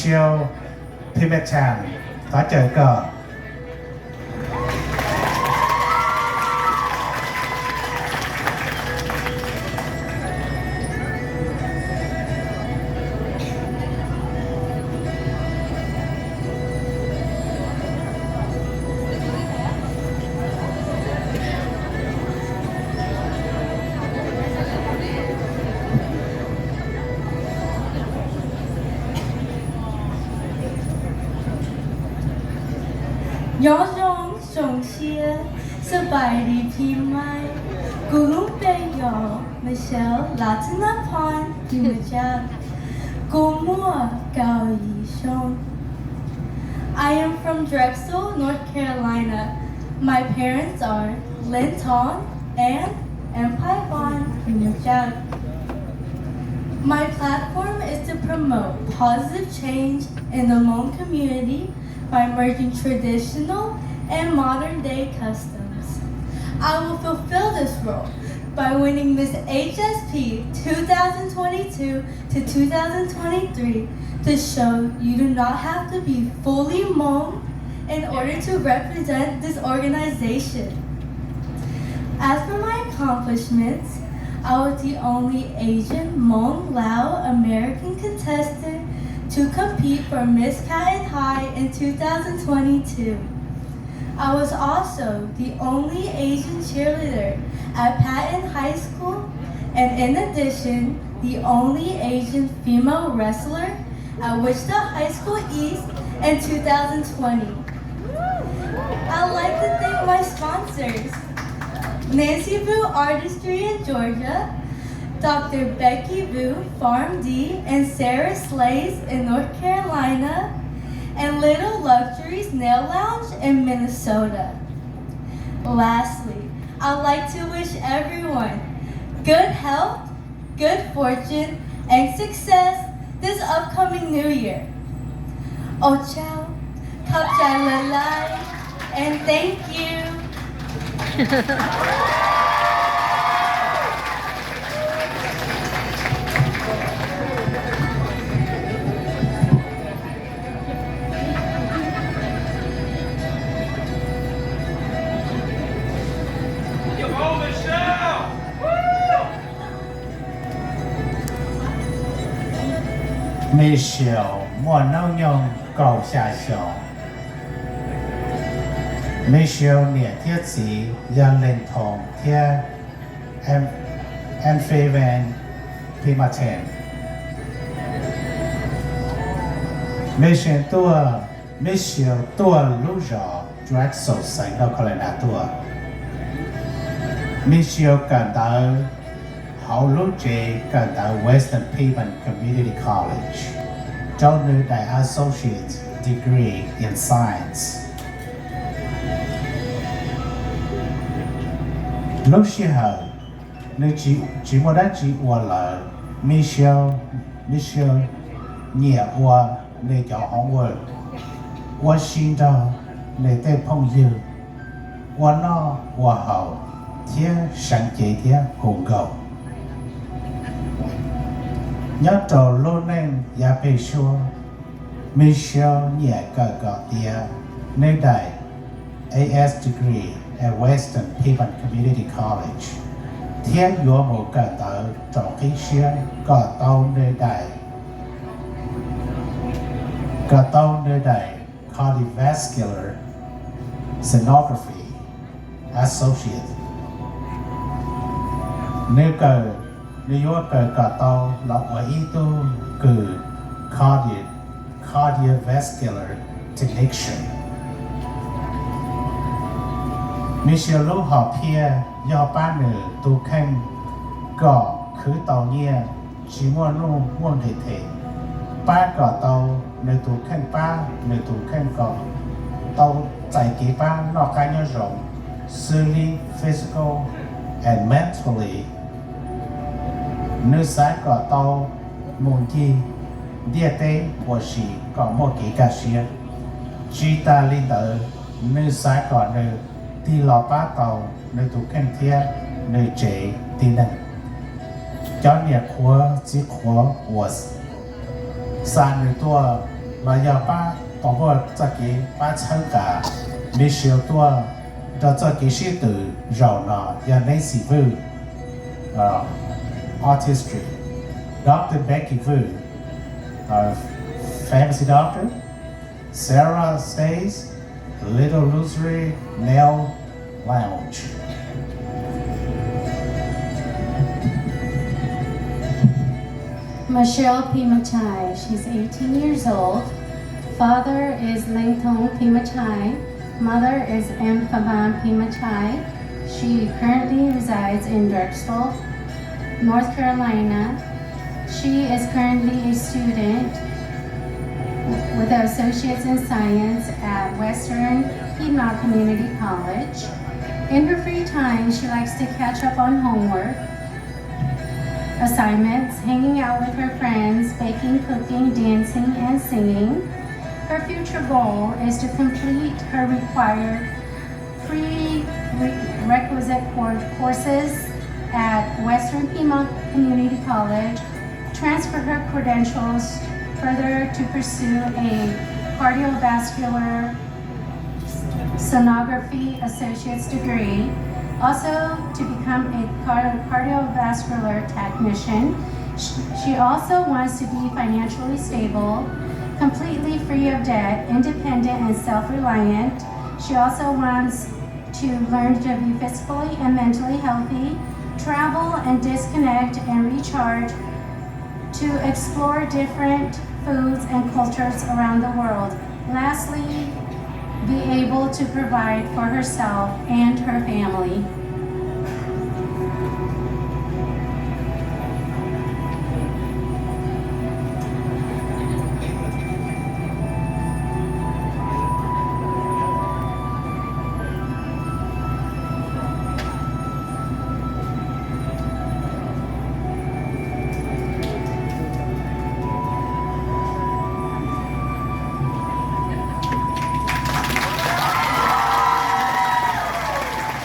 chiêuพิมพ์ชานขอเจอก็ยอจงชงเชียสบายดีพี่ไหมกูรู้เป็นยอมาเชลลาทนาพรที่มาจากกูมั่วเกาหลีชง I am from Drexel, North Carolina. My parents are Lin Tong and Pai Bon Hmong. My platform is to promote positive change in the Hmong community by merging traditional and modern day customs. I will fulfill this role by winning Miss HSP 2022 to 2023 to show you do not have to be fully Hmong in order to represent this organization. As for my accomplishments, I was the only Asian Hmong Lao American contestant to compete for Miss Cat High in 2022. I was also the only Asian cheerleader at Patton High School, and in addition, the only Asian female wrestler at Wichita High School East in 2020. I'd like to thank my sponsors, Nancy Vu Artistry in Georgia, Dr. Becky Vu, Farm D, and Sarah Slays in North Carolina, and Little Luxuries Nail Lounge in Minnesota. Lastly, I'd like to wish everyone good health, good fortune, and success this upcoming new year. Ochao, Kapchai Lalai, and thank you. 没小莫能用高下小，没小年贴子要认同贴 and favor พิมาเชนไม่เชนตัวไม่เชียวตัวลูกจอ drag สดใสเราคอลเลนาตัวไม่เชียวกันดาเขาลูกเจกันดา Western Payment Community College เจ้าหน้าได้ Associate Degree in Science ลูกเชียวในจีโมได้จีวัวเลยไม่เชียวเนี่ยวัวในเจ้าของวัววัวชินดาในเต้พงยืวัวนอวัวเขาเที่ยสังเกตเที่ยหงเก่าnhớ trò lô nên ya bê xua Michelle nhẹ cờ gọ tìa nơi đại AS degree at Western Payment Community College thiên dùa mù cờ tờ trò ký xuyên cờ tàu nơi đại Cardiovascular Sonography Associate nơi cờ nếu như cờ tàu là ở ý tu cử cardiovascular technician Michelle lúc họ phía do ba nữ tu khen gõ khứ tàu nhẹ chỉ muốn nu muốn thể ba gõ tàu nữ tu khen ba nữ tu khen gõ tàu chạy kế ba nó cái nhau rộng xử physical and mentally nơi xã có tàu môn chi địa tế của sĩ có một cái cá xia chỉ ta lên tới nơi xã có nơi thì lò ba tàu nơi tụ khen thiên nơi chế thì nè cho nhà khóa chỉ khóa was sa nơi tua mà giờ ba bỏ qua cho cái ba参加Michelle tua đó cho cái sĩ tử giàu nọ và Nancy Vu artistry Dr. Becky Vu fantasy doctor Sarah Stays Little Rosary Nail Lounge. Michelle Pimachai, she's 18 years old. Father is Lengtong Pimachai. Mother is M. Paban Pimachai. She currently resides in Drexel, North Carolina. She is currently a student with an Associates in Science at Western Piedmont Community College. In her free time, she likes to catch up on homework, assignments, hanging out with her friends, baking, cooking, dancing, and singing. Her future goal is to complete her required prerequisite courses at Western Piedmont Community College, transfer her credentials further to pursue a cardiovascular sonography associate's degree, also to become a cardiovascular technician. She also wants to be financially stable, completely free of debt, independent and self-reliant. She also wants to learn to be physically and mentally healthy, travel and disconnect and recharge, to explore different foods and cultures around the world. Lastly, be able to provide for herself and her family.